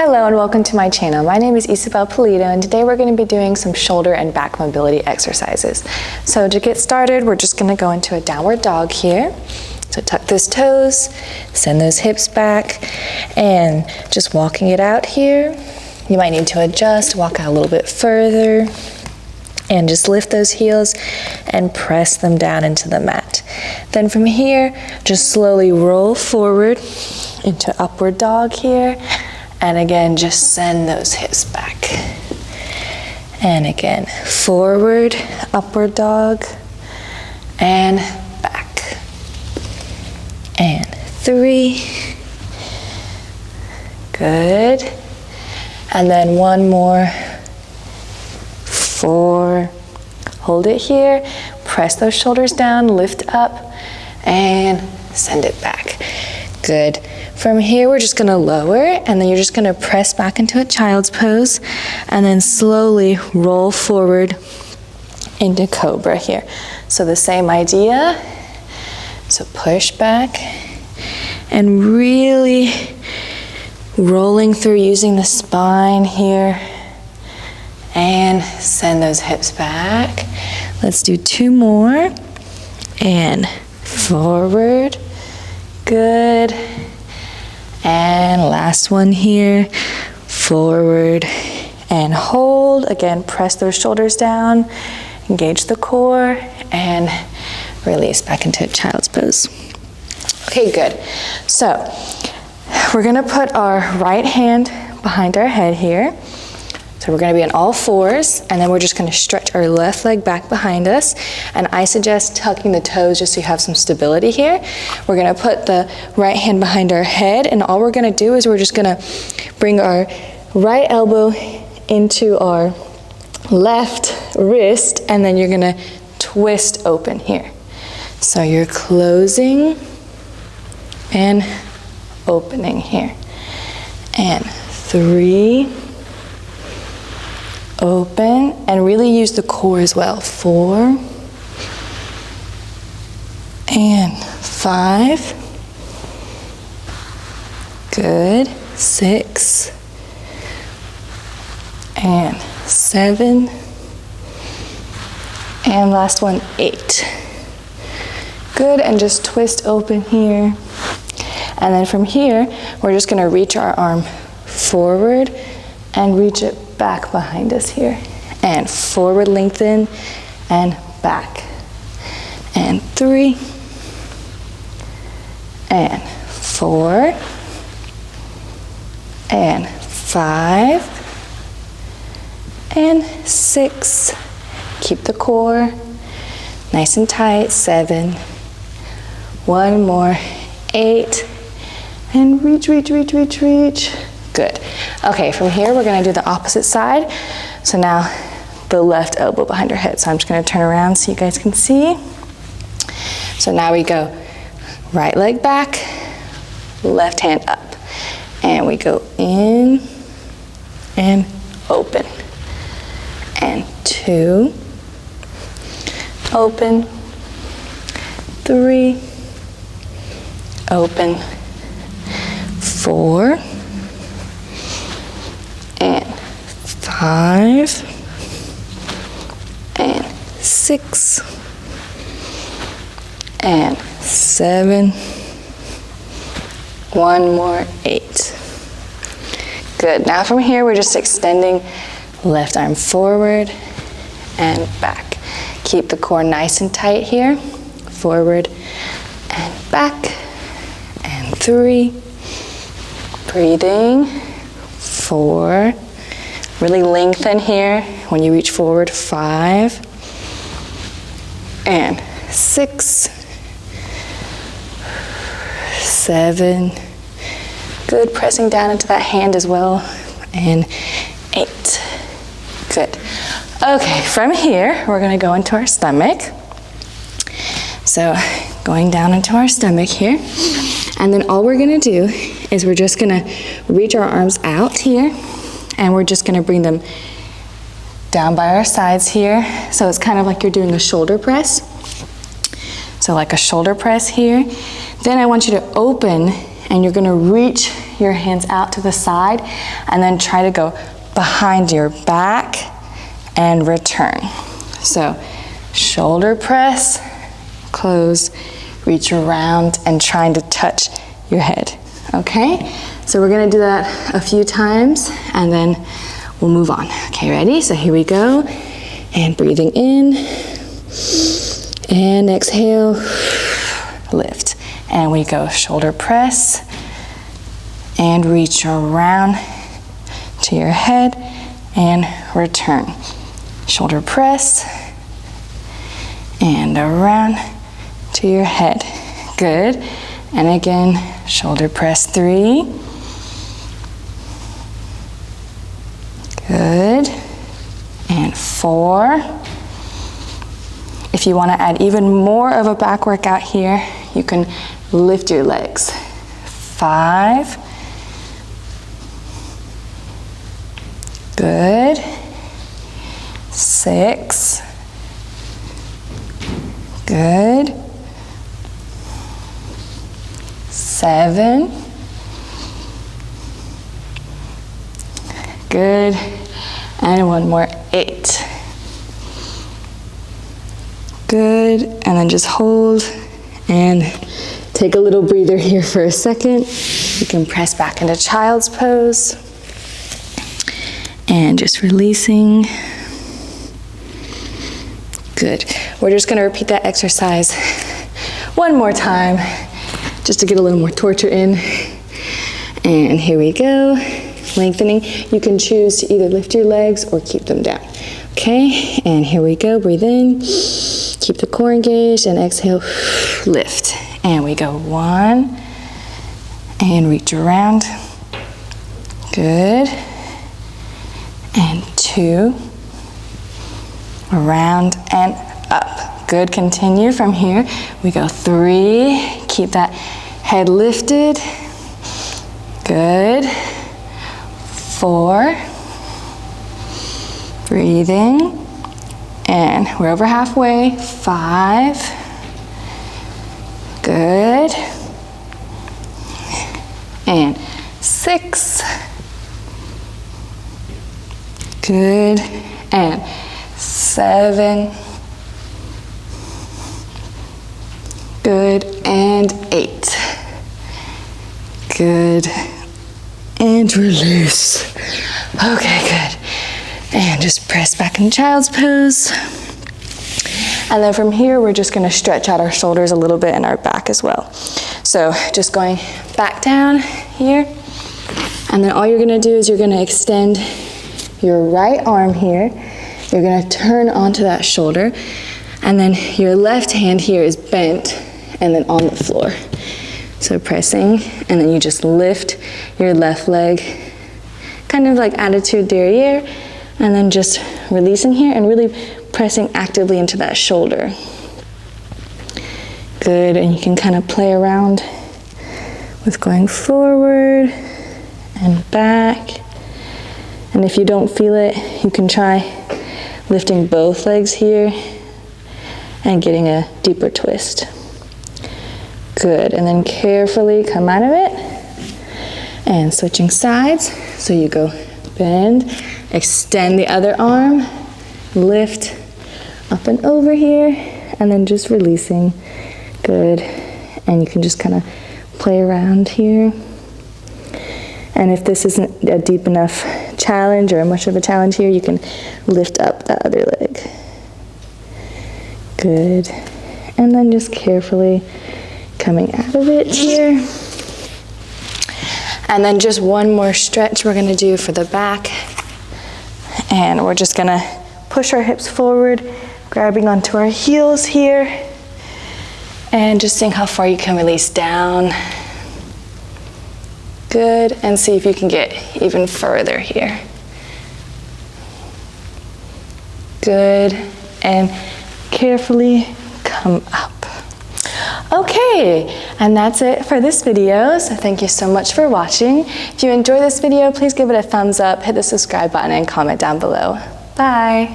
Hello and welcome to my channel. My name is Isabel Polito and today we're going to be doing some shoulder and back mobility exercises. So to get started, we're just going to go into a downward dog here. So tuck those toes, send those hips back, and just walking it out here. You might need to adjust, walk out a little bit further, and just lift those heels and press them down into the mat. Then from here, just slowly roll forward into upward dog here. And again, just send those hips back. And again, forward, upward dog, and back. And 3. Good. And then one more. 4. Hold it here. Press those shoulders down, lift up, and send it back. Good. From here, we're just gonna lower, and then you're just gonna press back into a child's pose, and then slowly roll forward into cobra here. So the same idea. So push back, and really rolling through using the spine here, and send those hips back. Let's do 2 more, and forward, good. And last one here, forward and hold. Again, press those shoulders down, engage the core, and release back into a child's pose. Okay, good. So we're gonna put our right hand behind our head here. So we're gonna be on all 4s, and then we're just gonna stretch our left leg back behind us. And I suggest tucking the toes just so you have some stability here. We're gonna put the right hand behind our head, and all we're gonna do is we're just gonna bring our right elbow into our left wrist, and then you're gonna twist open here. So you're closing and opening here. And 3, open, and really use the core as well. 4 and 5. Good. 6 and 7. And last one, 8. Good, and just twist open here. And then from here, we're just gonna reach our arm forward and reach it back behind us here. And forward lengthen and back. And 3 and 4 and 5 and 6. Keep the core nice and tight. 7. One more. 8. And reach, reach, reach, reach, reach. Good. Okay, from here we're gonna do the opposite side. So now the left elbow behind our head. So I'm just gonna turn around so you guys can see. So now we go right leg back, left hand up. And we go in and open. And 2, open, 3, open, 4, and 5, and 6, and 7, one more, 8. Good. Now from here, we're just extending left arm forward and back. Keep the core nice and tight here. Forward and back. And 3. Breathing. 4. Really lengthen here when you reach forward. 5. And 6. 7. Good, pressing down into that hand as well. And 8. Good. Okay, from here, we're gonna go into our stomach. So going down into our stomach here. And then all we're gonna do is we're just gonna reach our arms out here, and we're just gonna bring them down by our sides here. So it's kind of like you're doing a shoulder press. So like a shoulder press here. Then I want you to open and you're gonna reach your hands out to the side and then try to go behind your back and return. So shoulder press, close, reach around, and trying to touch your head, okay? So we're gonna do that a few times and then we'll move on. Okay, ready? So here we go. And breathing in, and exhale, lift. And we go shoulder press, and reach around to your head, and return. Shoulder press, and around to your head. Good. And again, shoulder press 3. Good. And 4. If you want to add even more of a back workout here, you can lift your legs. 5. Good. 6. Good. 7. Good. And one more, 8. Good. And then just hold and take a little breather here for a second. You can press back into child's pose. And just releasing. Good. We're just gonna repeat that exercise one more time, just to get a little more torture in. And here we go. Lengthening. You can choose to either lift your legs or keep them down. Okay, and here we go. Breathe in. Keep the core engaged and exhale, lift. And we go 1 and reach around. Good. And 2, around and up. Good, continue from here. We go 3, keep that head lifted. Good. 4, breathing. And we're over halfway. 5, good. And 6, good. And 7, good. And 8, good. And release. Okay, good. And just press back in child's pose. And then from here, we're just gonna stretch out our shoulders a little bit and our back as well. So just going back down here. And then all you're gonna do is you're gonna extend your right arm here. You're gonna turn onto that shoulder. And then your left hand here is bent and then on the floor. So pressing, and then you just lift your left leg, kind of like attitude derriere, and then just releasing here and really pressing actively into that shoulder. Good, and you can kind of play around with going forward and back. And if you don't feel it, you can try lifting both legs here and getting a deeper twist. Good, and then carefully come out of it and switching sides. So you go bend, extend the other arm, lift up and over here, and then just releasing. Good, and you can just kind of play around here. And if this isn't a deep enough challenge or much of a challenge here, you can lift up that other leg. Good, and then just carefully coming out of it here. And then just one more stretch we're gonna do for the back. And we're just gonna push our hips forward, grabbing onto our heels here. And just seeing how far you can release down. Good, and see if you can get even further here. Good, and carefully come up. Okay, and that's it for this video, so thank you so much for watching. If you enjoyed this video, please give it a thumbs up, hit the subscribe button, and comment down below. Bye.